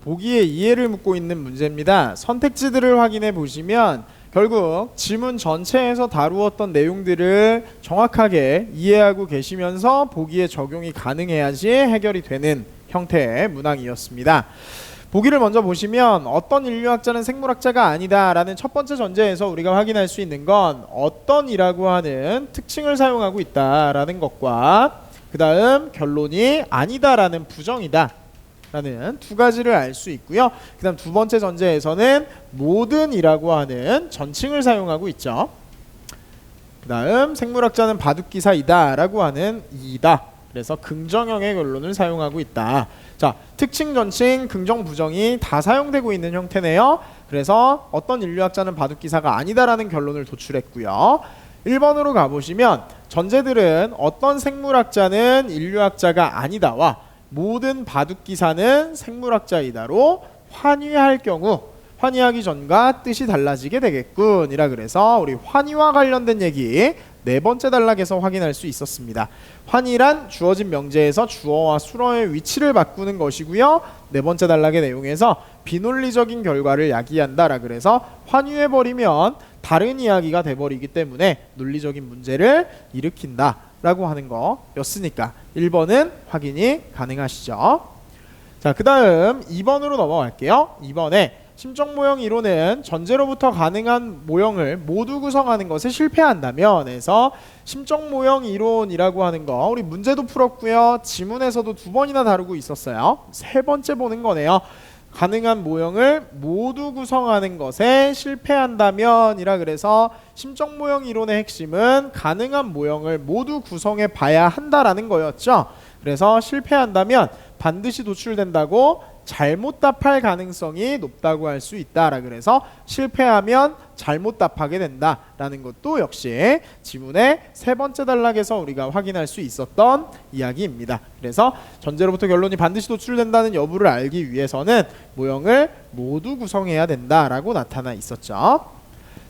보기에 이해를 묻고 있는 문제입니다. 선택지들을 확인해 보시면 결국 지문 전체에서 다루었던 내용들을 정확하게 이해하고 계시면서 보기에 적용이 가능해야지 해결이 되는 형태의 문항이었습니다. 보기를 먼저 보시면 어떤 인류학자는 생물학자가 아니다 라는 첫 번째 전제에서 우리가 확인할 수 있는 건 어떤이라고 하는 특징을 사용하고 있다라는 것과 그 다음 결론이 아니다 라는 부정이다 라는 두 가지를 알 수 있고요. 그 다음 두 번째 전제에서는 모든이라고 하는 전칭을 사용하고 있죠. 그 다음 생물학자는 바둑기사이다 라고 하는 이다. 그래서 긍정형의 결론을 사용하고 있다. 자, 특징, 전칭, 긍정, 부정이 다 사용되고 있는 형태네요. 그래서 어떤 인류학자는 바둑기사가 아니다라는 결론을 도출했고요. 1번으로 가보시면 전제들은 어떤 생물학자는 인류학자가 아니다와 모든 바둑기사는 생물학자이다로 환위할 경우 환위하기 전과 뜻이 달라지게 되겠군 이라 그래서 우리 환위와 관련된 얘기 네 번째 단락에서 확인할 수 있었습니다. 환위란 주어진 명제에서 주어와 수어의 위치를 바꾸는 것이고요. 네 번째 단락의 내용에서 비논리적인 결과를 야기한다라 그래서 환위해버리면 다른 이야기가 돼버리기 때문에 논리적인 문제를 일으킨다 라고 하는 거였으니까 1번은 확인이 가능하시죠. 자, 그 다음 2번으로 넘어갈게요. 2번에 심적모형 이론은 전제로부터 가능한 모형을 모두 구성하는 것에 실패한다면 해서 심적모형 이론이라고 하는 거 우리 문제도 풀었고요. 지문에서도 두 번이나 다루고 있었어요. 세 번째 보는 거네요. 가능한 모형을 모두 구성하는 것에 실패한다면 이라 그래서 심적모형 이론의 핵심은 가능한 모형을 모두 구성해 봐야 한다라는 거였죠. 그래서 실패한다면 반드시 도출된다고 잘못 답할 가능성이 높다고 할 수 있다라 그래서 실패하면 잘못 답하게 된다라는 것도 역시 지문의 세 번째 단락에서 우리가 확인할 수 있었던 이야기입니다. 그래서 전제로부터 결론이 반드시 도출된다는 여부를 알기 위해서는 모형을 모두 구성해야 된다라고 나타나 있었죠.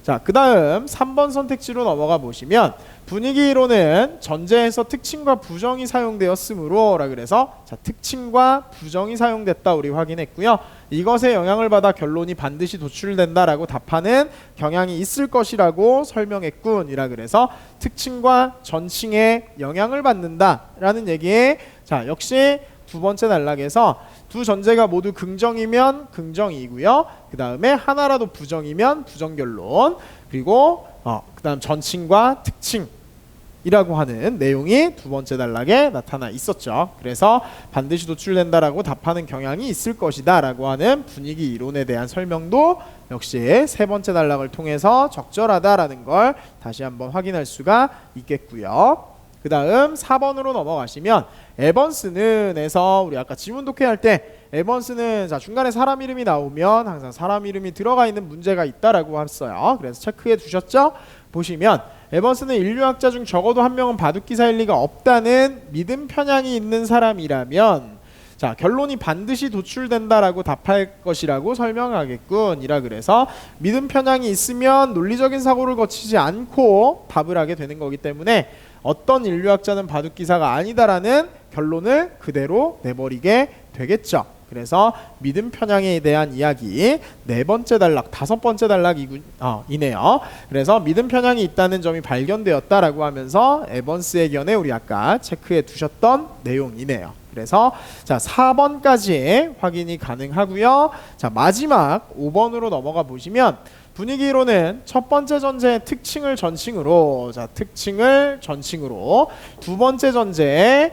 자, 그 다음 3번 선택지로 넘어가 보시면 분위기 이론은 전제에서 특징과 부정이 사용되었으므로 라 그래서 자, 특징과 부정이 사용됐다 우리 확인했고요. 이것에 영향을 받아 결론이 반드시 도출된다라고 답하는 경향이 있을 것이라고 설명했군 이라 그래서 특징과 전칭에 영향을 받는다라는 얘기에 자, 역시 두 번째 단락에서 두 전제가 모두 긍정이면 긍정이고요. 그 다음에 하나라도 부정이면 부정결론 그리고 그 다음 전칭과 특징이라고 하는 내용이 두 번째 단락에 나타나 있었죠. 그래서 반드시 도출된다라고 답하는 경향이 있을 것이다 라고 하는 분위기 이론에 대한 설명도 역시 세 번째 단락을 통해서 적절하다라는 걸 다시 한번 확인할 수가 있겠고요. 그 다음 4번으로 넘어가시면 에번스는 에서 우리 아까 지문 독해할 때 에번스는 자 중간에 사람 이름이 나오면 항상 사람 이름이 들어가 있는 문제가 있다라고 했어요. 그래서 체크해 두셨죠? 보시면 에번스는 인류학자 중 적어도 한 명은 바둑기사일 리가 없다는 믿음 편향이 있는 사람이라면 자 결론이 반드시 도출된다라고 답할 것이라고 설명하겠군 이라 그래서 믿음 편향이 있으면 논리적인 사고를 거치지 않고 답을 하게 되는 거기 때문에 어떤 인류학자는 바둑기사가 아니다라는 결론을 그대로 내버리게 되겠죠. 그래서 믿음 편향에 대한 이야기 네 번째 단락, 다섯 번째 단락이네요. 그래서 믿음 편향이 있다는 점이 발견되었다라고 하면서 에번스의 견해 우리 아까 체크해 두셨던 내용이네요. 그래서 자 4번까지 확인이 가능하고요. 자 마지막 5번으로 넘어가 보시면 분위기이론은 첫 번째 전제의 특징을 전칭으로 자 특징을 전칭으로 두 번째 전제의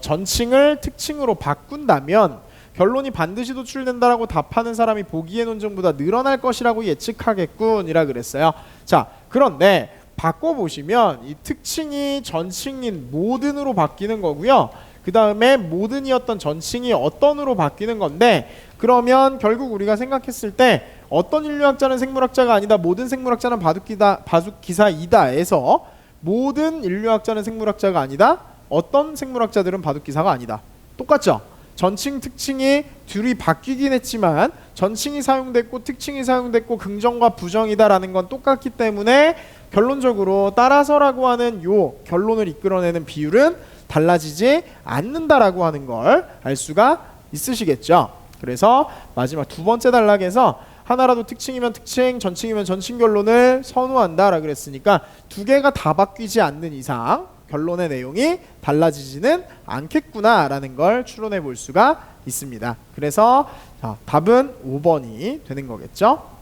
전칭을 특징으로 바꾼다면 결론이 반드시 도출된다라고 답하는 사람이 보기의 논증보다 늘어날 것이라고 예측하겠군 이라 그랬어요. 자 그런데 바꿔보시면 이 특징이 전칭인 모든으로 바뀌는 거고요. 그 다음에 모든이었던 전칭이 어떤으로 바뀌는 건데 그러면 결국 우리가 생각했을 때 어떤 인류학자는 생물학자가 아니다 모든 생물학자는 바둑기사이다 해서 모든 인류학자는 생물학자가 아니다 어떤 생물학자들은 바둑기사가 아니다 똑같죠? 전칭 특징이 둘이 바뀌긴 했지만 전칭이 사용됐고 특징이 사용됐고 긍정과 부정이다 라는 건 똑같기 때문에 결론적으로 따라서라고 하는 요 결론을 이끌어내는 비율은 달라지지 않는다라고 하는 걸 알 수가 있으시겠죠. 그래서 마지막 두 번째 단락에서 하나라도 특징이면 특징, 전칭이면 전칭 결론을 선호한다라 그랬으니까 두 개가 다 바뀌지 않는 이상 결론의 내용이 달라지지는 않겠구나라는 걸 추론해 볼 수가 있습니다. 그래서 자, 답은 5번이 되는 거겠죠.